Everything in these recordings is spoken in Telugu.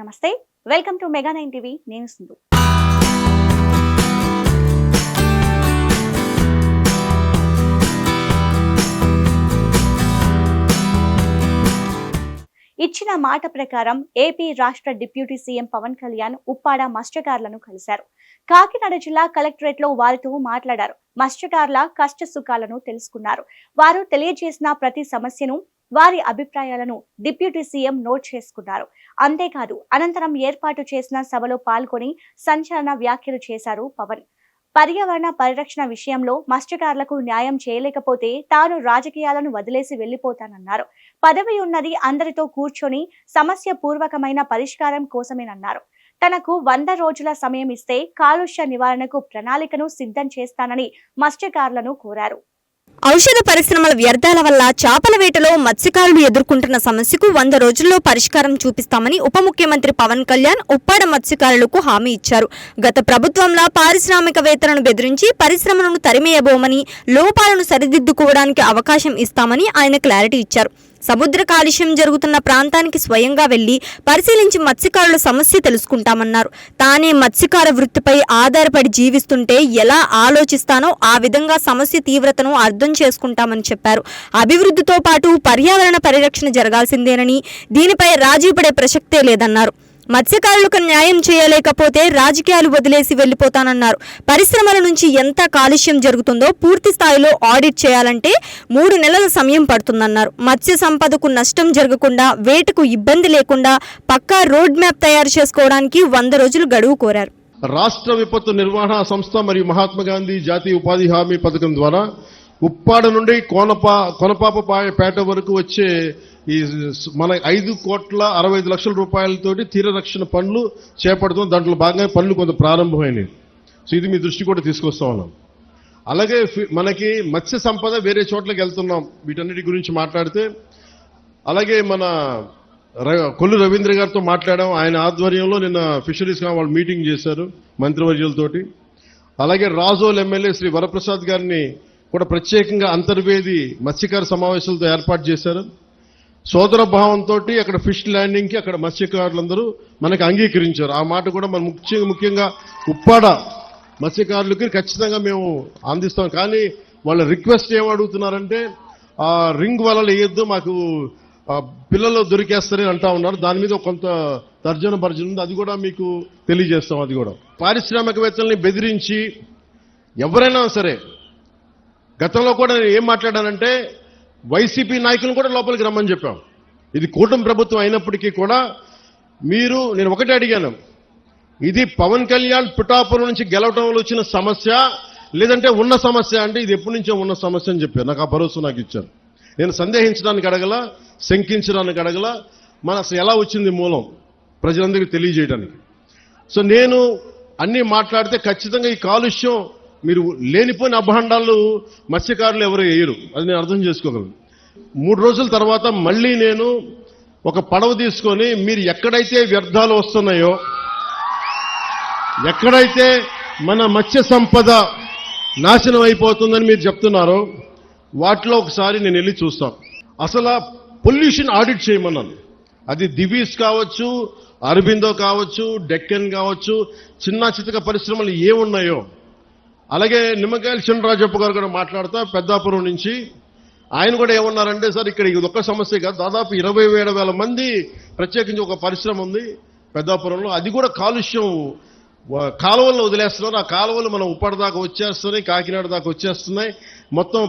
నమస్తే, వెల్కమ్ టు మెగా 9 టీవీ. నేను సింధు. ఇచ్చిన మాట ప్రకారం ఏపీ రాష్ట్ర డిప్యూటీ సీఎం పవన్ కళ్యాణ్ ఉప్పాడ మత్స్యకారులను కలిశారు. కాకినాడ జిల్లా కలెక్టరేట్ లో వారితో మాట్లాడారు. మత్స్యకారుల కష్ట సుఖాలను తెలుసుకున్నారు. వారు తెలియజేసిన ప్రతి సమస్యను, వారి అభిప్రాయాలను డిప్యూటీ సీఎం నోట్ చేసుకున్నారు. అంతేకాదు, అనంతరం ఏర్పాటు చేసిన సభలో పాల్గొని సంచలన వ్యాఖ్యలు చేశారు పవన్. పర్యావరణ పరిరక్షణ విషయంలో మత్స్యకారులకు న్యాయం చేయలేకపోతే తాను రాజకీయాలను వదిలేసి వెళ్లిపోతానన్నారు. పదవి ఉన్నది అందరితో కూర్చొని సమస్య పూర్వకమైన పరిష్కారం కోసమేనన్నారు. తనకు 100 రోజుల సమయం ఇస్తే కాలుష్య నివారణకు ప్రణాళికను సిద్ధం చేస్తానని మత్స్యకారులను కోరారు. ఔషధ పరిశ్రమల వ్యర్థాల వల్ల చేపల వేటలో మత్స్యకారులు ఎదుర్కొంటున్న సమస్యకు 100 రోజుల్లో పరిష్కారం చూపిస్తామని ఉప ముఖ్యమంత్రి పవన్ కళ్యాణ్ ఉప్పాడ మత్స్యకారులకు హామీ ఇచ్చారు. గత ప్రభుత్వంలో పారిశ్రామికవేత్తలను బెదిరించి పరిశ్రమలను తరిమేయబోమని, లోపాలను సరిదిద్దుకోవడానికి అవకాశం ఇస్తామని ఆయన క్లారిటీ ఇచ్చారు. సముద్ర కాలుష్యం జరుగుతున్న ప్రాంతానికి స్వయంగా వెళ్లి పరిశీలించి మత్స్యకారుల సమస్య తెలుసుకుంటామన్నారు. తానే మత్స్యకార వృత్తిపై ఆధారపడి జీవిస్తుంటే ఎలా ఆలోచిస్తానో ఆ విధంగా సమస్య తీవ్రతను అర్థం చేసుకుంటామని చెప్పారు. అభివృద్ధితో పాటు పర్యావరణ పరిరక్షణ జరగాల్సిందేనని, దీనిపై రాజీ పడే ప్రసక్తే లేదన్నారు. మత్స్యకారులకు న్యాయం చేయలేకపోతే రాజకీయాలు వదిలేసి వెళ్లిపోతానన్నారు. పరిశ్రమల నుంచి ఎంత కాలుష్యం జరుగుతుందో పూర్తి స్థాయిలో ఆడిట్ చేయాలంటే 3 నెలల సమయం పడుతుందన్నారు. మత్స్య సంపదకు నష్టం జరగకుండా, వేటకు ఇబ్బంది లేకుండా పక్కా రోడ్ మ్యాప్ తయారు చేసుకోవడానికి 100 రోజులు గడువు కోరారు. రాష్ట్ర విపత్తు నిర్వహణ సంస్థ మరియు మహాత్మా గాంధీ జాతీయ ఉపాధి హామీ పథకం ద్వారా ఉప్పాడ నుండి కొనపాపపేట వరకు వచ్చే ఈ మన 5,65,00,000 రూపాయలతోటి తీర రక్షణ పనులు చేపడుతున్నాం. దాంట్లో భాగంగా పనులు కొంత ప్రారంభమైనవి. సో ఇది మీ దృష్టి కూడా తీసుకొస్తా ఉన్నాం. అలాగే మనకి మత్స్య సంపద వేరే చోట్లకి వెళ్తున్నాం. వీటన్నిటి గురించి మాట్లాడితే, అలాగే మన కొల్లు రవీంద్ర గారితో మాట్లాడాం. ఆయన ఆధ్వర్యంలో నిన్న ఫిషరీస్ వాళ్ళు మీటింగ్ చేశారు మంత్రివర్యులతోటి. అలాగే రాజోల్ ఎమ్మెల్యే శ్రీ వరప్రసాద్ గారిని కూడా ప్రత్యేకంగా అంతర్వేది మత్స్యకార సమావేశాలతో ఏర్పాటు చేశారు. సోదర భావంతో అక్కడ ఫిష్ ల్యాండింగ్కి అక్కడ మత్స్యకారులందరూ మనకు అంగీకరించారు. ఆ మాట కూడా మనం ముఖ్యంగా ఉప్పాడ మత్స్యకారులకి ఖచ్చితంగా మేము అందిస్తాం. కానీ వాళ్ళ రిక్వెస్ట్ ఏమడుగుతున్నారంటే, ఆ రింగ్ వలలు వేయొద్దు, మాకు పిల్లలు దొరికేస్తారని అంటా ఉన్నారు. దాని మీద కొంత తర్జన భర్జన ఉంది. అది కూడా మీకు తెలియజేస్తాం. అది కూడా పారిశ్రామికవేత్తల్ని బెదిరించి ఎవరైనా సరే, గతంలో కూడా నేను ఏం మాట్లాడానంటే వైసీపీ నాయకులను కూడా లోపలికి రమ్మని చెప్పాం. ఇది కూటమి ప్రభుత్వం అయినప్పటికీ కూడా నేను ఒకటే అడిగాను, ఇది పవన్ కళ్యాణ్ పిఠాపురం నుంచి గెలవటంలో వచ్చిన సమస్య లేదంటే ఉన్న సమస్య అంటే ఇది ఎప్పటి నుంచో ఉన్న సమస్య అని చెప్పారు. నాకు ఆ భరోసా నాకు ఇచ్చారు. నేను సందేహించడానికి అడగల, శంకించడానికి అడగల, మన అసలు ఎలా వచ్చింది మూలం ప్రజలందరికీ తెలియజేయడానికి. సో నేను అన్నీ మాట్లాడితే ఖచ్చితంగా ఈ కాలుష్యం మీరు లేనిపోయిన అభాండాలు మత్స్యకారులు ఎవరు వేయరు. అది నేను అర్థం చేసుకోగలను. 3 రోజుల తర్వాత మళ్ళీ నేను ఒక పడవ తీసుకొని మీరు ఎక్కడైతే వ్యర్థాలు వస్తున్నాయో, ఎక్కడైతే మన మత్స్య సంపద నాశనం అయిపోతుందని మీరు చెప్తున్నారో వాటిలో ఒకసారి నేను వెళ్ళి చూస్తాను. అసలు పొల్యూషన్ ఆడిట్ చేయమన్నాను. అది దివీస్ కావచ్చు, అరబిందో కావచ్చు, డెక్కన్ కావచ్చు, చిన్న చితక పరిశ్రమలు ఏమున్నాయో. అలాగే నిమ్మకాయల చినరాజప్ప గారు కూడా మాట్లాడుతా పెద్దాపురం నుంచి ఆయన కూడా ఏమన్నారంటే, సార్ ఇక్కడ ఇది ఒక్క సమస్య కాదు, దాదాపు 27,000 మంది ప్రత్యేకించి ఒక పరిశ్రమ ఉంది పెద్దాపురంలో. అది కూడా కాలుష్యం కాలువల్లో వదిలేస్తున్నారు. ఆ కాలువలు మనం ఉప్పాడ దాకా వచ్చేస్తున్నాయి, కాకినాడ దాకా వచ్చేస్తున్నాయి. మొత్తం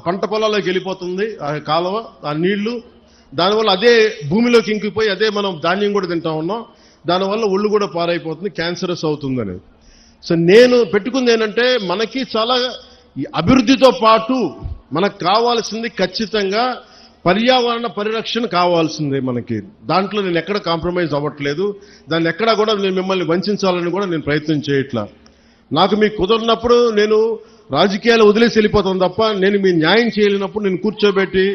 పంట పొలాల్లోకి వెళ్ళిపోతుంది ఆ కాలువ, ఆ నీళ్లు. దానివల్ల అదే భూమిలోకి ఇంకిపోయి అదే మనం ధాన్యం కూడా తింటా ఉన్నాం. దానివల్ల ఒళ్ళు కూడా పారైపోతుంది, క్యాన్సరస్ అవుతుంది అనేది. సో నేను పెట్టుకుంది ఏంటంటే, మనకి చాలా ఈ అభివృద్ధితో పాటు మనకు కావాల్సింది ఖచ్చితంగా పర్యావరణ పరిరక్షణ కావాల్సిందే మనకి. దాంట్లో నేను ఎక్కడ కాంప్రమైజ్ అవ్వట్లేదు. దాన్ని ఎక్కడా కూడా నేను మిమ్మల్ని వంచాలని కూడా నేను ప్రయత్నం చేయట్లా. నాకు మీకు కుదరినప్పుడు నేను రాజకీయాలు వదిలేసి వెళ్ళిపోతాను తప్ప, నేను మీ న్యాయం చేయలేనప్పుడు నేను కూర్చోబెట్టి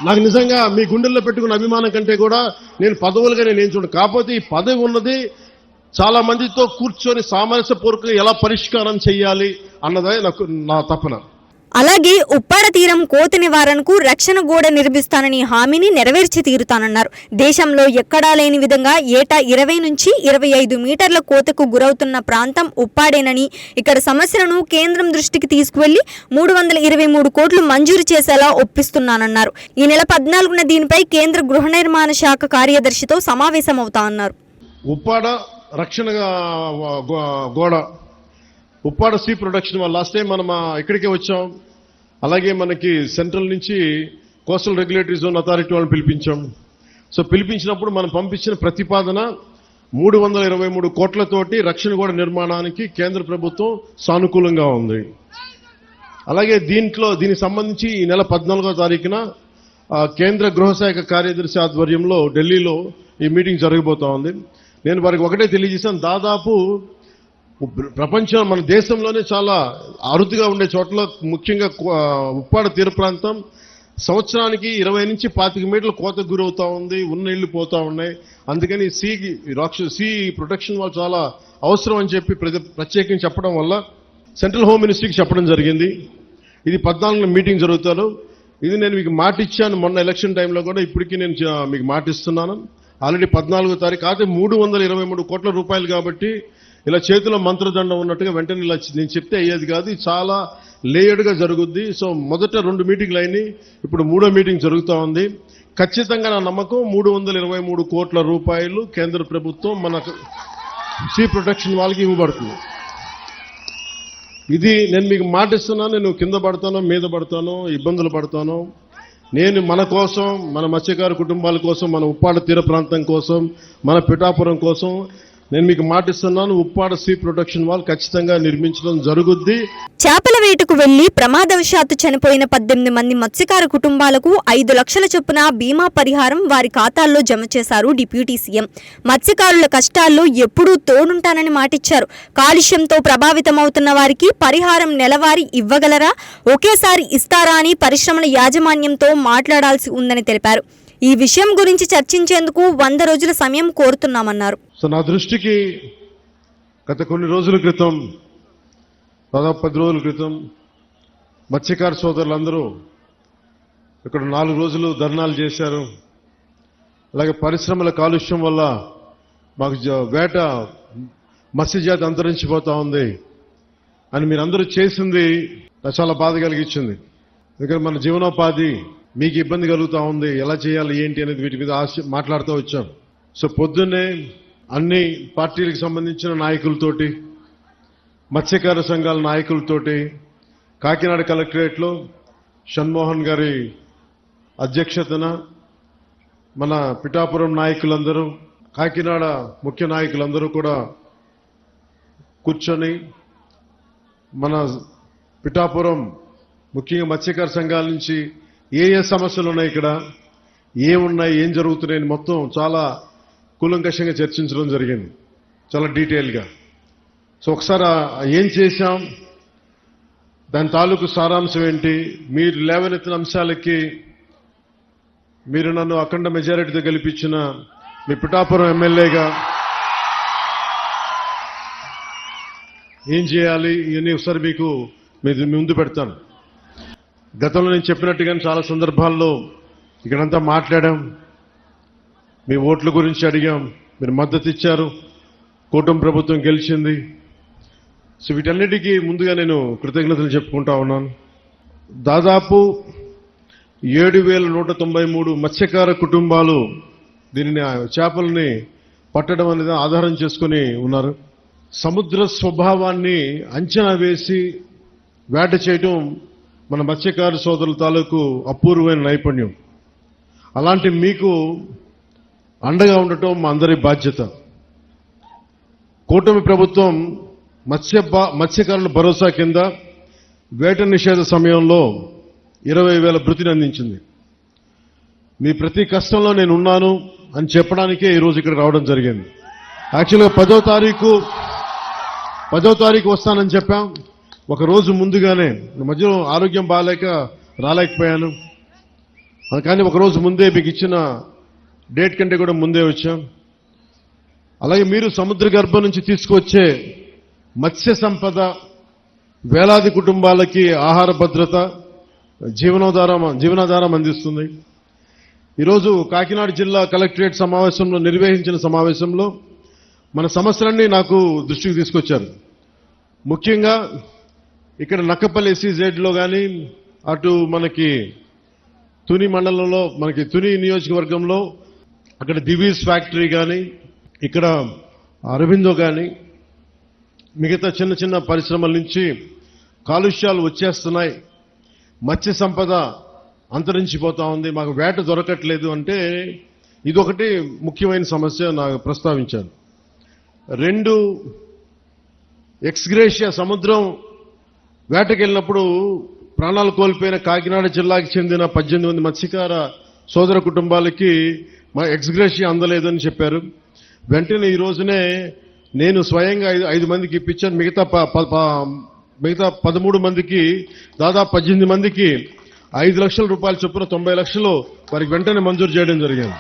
నాకు నిజంగా మీ గుండెల్లో పెట్టుకున్న అభిమానం కంటే కూడా నేను పదవులుగా నేను ఏం చూడను. కాకపోతే ఈ పదవి ఉన్నది చాలా మందితో కూర్చొని సామరస్యపూర్వకంగా ఎలా పరిష్కారం చేయాలి అన్నదే నా తపన. అలాగే ఉప్పాడ తీరం కోత నివారణకు రక్షణ గోడ నిర్మిస్తానని హామీని నెరవేర్చి తీరుతానన్నారు. దేశంలో ఎక్కడా లేని విధంగా ఏటా 20 నుంచి 25 మీటర్ల కోతకు గురవుతున్న ప్రాంతం ఉప్పాడేనని, ఇక్కడ సమస్యలను కేంద్రం దృష్టికి తీసుకువెళ్లి 323 కోట్లు మంజూరు చేసేలా ఒప్పిస్తున్నానన్నారు. ఈ నెల 14న దీనిపై కేంద్ర గృహ నిర్మాణ శాఖ కార్యదర్శితో సమావేశమవుతా అన్నారు. ఉప్పాడ రక్షణ గోడ, ఉప్పాడ సీ ప్రొటెక్షన్ వల్ల లాస్ట్ టైం మనం ఇక్కడికే వచ్చాం. అలాగే మనకి సెంట్రల్ నుంచి కోస్టల్ రెగ్యులేటరీ జోన్ అథారిటీ వాళ్ళని పిలిపించాం. సో పిలిపించినప్పుడు మనం పంపించిన ప్రతిపాదన 323 కోట్లతోటి రక్షణ గోడ నిర్మాణానికి కేంద్ర ప్రభుత్వం సానుకూలంగా ఉంది. అలాగే దీనికి సంబంధించి ఈ నెల 14వ తారీఖున కేంద్ర గృహశాఖ కార్యదర్శి ఆధ్వర్యంలో ఢిల్లీలో ఈ మీటింగ్ జరగబోతా ఉంది. నేను వారికి ఒకటే తెలియజేశాను, దాదాపు ప్రపంచం మన దేశంలోనే చాలా అరుదుగా ఉండే చోట్ల ముఖ్యంగా ఉప్పాడ తీర ప్రాంతం సంవత్సరానికి 20 నుంచి 25 మీటర్ల కోతకు గురవుతా ఉంది, ఉన్న ఇళ్లు పోతా ఉన్నాయి. అందుకని సీ ప్రొటెక్షన్ వాళ్ళు చాలా అవసరం అని చెప్పి ప్రత్యేకంగా చెప్పడం వల్ల సెంట్రల్ హోమ్ మినిస్ట్రీకి చెప్పడం జరిగింది. ఇది 14న మీటింగ్ జరుగుతారు. ఇది నేను మీకు మాట ఇచ్చాను మొన్న ఎలక్షన్ టైంలో కూడా, ఇప్పటికీ నేను మీకు మాట ఇస్తున్నాను. ఆల్రెడీ 14వ తారీఖు అయితే 323 కోట్ల రూపాయలు కాబట్టి ఇలా చేతిలో మంత్రదండం ఉన్నట్టుగా వెంటనే ఇలా నేను చెప్తే అయ్యేది కాదు. ఇది చాలా లేయర్డ్గా జరుగుద్ది. సో మొదట 2 మీటింగ్లు అయినాయి, ఇప్పుడు 3వ మీటింగ్ జరుగుతూ ఉంది. ఖచ్చితంగా నా నమ్మకం 323 కోట్ల రూపాయలు కేంద్ర ప్రభుత్వం మన సీ ప్రొటెక్షన్ వాళ్ళకి ఇవ్వబడుతుంది. ఇది నేను మీకు మాట ఇస్తున్నాను. నేను కింద పడతానో మీద పడతానో ఇబ్బందులు పడతానో, నేను మన కోసం, మన మత్స్యకారు కుటుంబాల కోసం, మన ఉప్పాడ తీర ప్రాంతం కోసం, మన పిఠాపురం కోసం నేను మీకు మాటిస్తున్నాను. ఉప్పాడ సీ ప్రొటెక్షన్ వాల్ ఖచ్చితంగా నిర్మించడం జరుగుద్ది. చేపల వేటకు వెళ్లి ప్రమాదవశాత్తు చనిపోయిన 18 మంది మత్స్యకార కుటుంబాలకు 5 లక్షల చొప్పున బీమా పరిహారం వారి ఖాతాల్లో జమ చేశారు డిప్యూటీ సీఎం. మత్స్యకారుల కష్టాల్లో ఎప్పుడూ తోడుంటానని మాటిచ్చారు. కాలుష్యంతో ప్రభావితమవుతున్న వారికి పరిహారం నెలవారీ ఇవ్వగలరా, ఒకేసారి ఇస్తారా అని పరిశ్రమల యాజమాన్యంతో మాట్లాడాల్సి ఉందని తెలిపారు. ఈ విషయం గురించి చర్చించేందుకు 100 రోజుల సమయం కోరుతున్నామన్నారు. సో నా దృష్టికి గత కొన్ని రోజుల క్రితం, దాదాపు 10 రోజుల క్రితం మత్స్యకార సోదరులందరూ ఇక్కడ 4 రోజులు ధర్నాలు చేశారు. అలాగే పరిశ్రమల కాలుష్యం వల్ల మాకు వేట మత్స్యజాతి అంతరించిపోతా ఉంది అని మీరందరూ చేసింది నాకు చాలా బాధ కలిగించింది. ఎందుకంటే మన జీవనోపాధి మీకు ఇబ్బంది కలుగుతూ ఉంది, ఎలా చేయాలి ఏంటి అనేది వీటి మీద మాట్లాడుతూ వచ్చాం. సో పొద్దున్నే అన్ని పార్టీలకు సంబంధించిన నాయకులతోటి, మత్స్యకార సంఘాల నాయకులతోటి కాకినాడ కలెక్టరేట్లో షణ్మోహన్ గారి అధ్యక్షతన మన పిఠాపురం నాయకులందరూ, కాకినాడ ముఖ్య నాయకులందరూ కూడా కూర్చొని మన పిఠాపురం ముఖ్యంగా మత్స్యకార సంఘాల నుంచి ఏ సమస్యలు ఉన్నాయి, ఇక్కడ ఏమున్నాయి, ఏం జరుగుతున్నాయని మొత్తం చాలా కూలంకషంగా చర్చించడం జరిగింది, చాలా డీటెయిల్గా. సో ఒకసారి ఏం చేశాం, దాని తాలూకు సారాంశం ఏంటి, మీరు లేవనెత్తిన అంశాలకి మీరు నన్ను అఖండ మెజారిటీతో గెలిపించిన మీ పిఠాపురం ఎమ్మెల్యేగా ఏం చేయాలి ఇవన్నీ ఒకసారి మీకు ముందు పెడతాను. గతంలో నేను చెప్పినట్టుగానే చాలా సందర్భాల్లో ఇక్కడంతా మాట్లాడాం, మీ ఓట్ల గురించి అడిగాం, మీరు మద్దతు ఇచ్చారు, కూటమి ప్రభుత్వం గెలిచింది. సో వీటన్నిటికీ ముందుగా నేను కృతజ్ఞతలు చెప్పుకుంటా ఉన్నాను. దాదాపు 7,193 మత్స్యకార కుటుంబాలు దీనిని చేపల్ని పట్టడం అనేది ఆధారం చేసుకుని ఉన్నారు. సముద్ర స్వభావాన్ని అంచనా వేసి వేట చేయడం మన మత్స్యకార సోదరుల తాలూకు అపూర్వమైన నైపుణ్యం. అలాంటి మీకు అండగా ఉండటం మా అందరి బాధ్యత. కూటమి ప్రభుత్వం మత్స్యకారుల భరోసా కింద వేట నిషేధ సమయంలో 20,000 భృతిని అందించింది. మీ ప్రతి కష్టంలో నేను ఉన్నాను అని చెప్పడానికే ఈరోజు ఇక్కడ రావడం జరిగింది. యాక్చువల్గా 10వ తారీఖు వస్తానని చెప్పాం. ఒక రోజు ముందుగానే, మధ్యలో ఆరోగ్యం బాగాలేక రాలేకపోయాను, కానీ ఒక రోజు ముందే మీకు ఇచ్చిన డేట్ కంటే కూడా ముందే వచ్చాం. అలాగే మీరు సముద్ర గర్భం నుంచి తీసుకొచ్చే మత్స్య సంపద వేలాది కుటుంబాలకి ఆహార భద్రత, జీవనాధారం అందిస్తుంది. ఈరోజు కాకినాడ జిల్లా కలెక్టరేట్ సమావేశంలో నిర్వహించిన సమావేశంలో మన సమస్యలన్నీ నాకు దృష్టికి తీసుకొచ్చారు. ముఖ్యంగా ఇక్కడ నక్కపల్లి SEZలో కానీ, అటు మనకి తుని మండలంలో, మనకి తుని నియోజకవర్గంలో అక్కడ దివీస్ ఫ్యాక్టరీ కానీ, ఇక్కడ అరవిందో కానీ, మిగతా చిన్న చిన్న పరిశ్రమల నుంచి కాలుష్యాలు వచ్చేస్తున్నాయి, మత్స్య సంపద అంతరించిపోతా ఉంది, మాకు వేట దొరకట్లేదు అంటే ఇదొకటి ముఖ్యమైన సమస్య నాకు ప్రస్తావించాను. 2, ఎక్స్గ్రేషియా సముద్రం వేటకెళ్ళినప్పుడు ప్రాణాలు కోల్పోయిన కాకినాడ జిల్లాకి చెందిన 18 మంది మత్స్యకార సోదర కుటుంబాలకి మా ఎక్స్గ్రేషియా అందలేదని చెప్పారు. వెంటనే ఈ రోజునే నేను స్వయంగా 5 మందికి ఇప్పించాను. మిగతా 13 మందికి, దాదాపు 18 మందికి 5 లక్షల రూపాయల చొప్పున 90 లక్షలు వారికి వెంటనే మంజూరు చేయడం జరిగింది.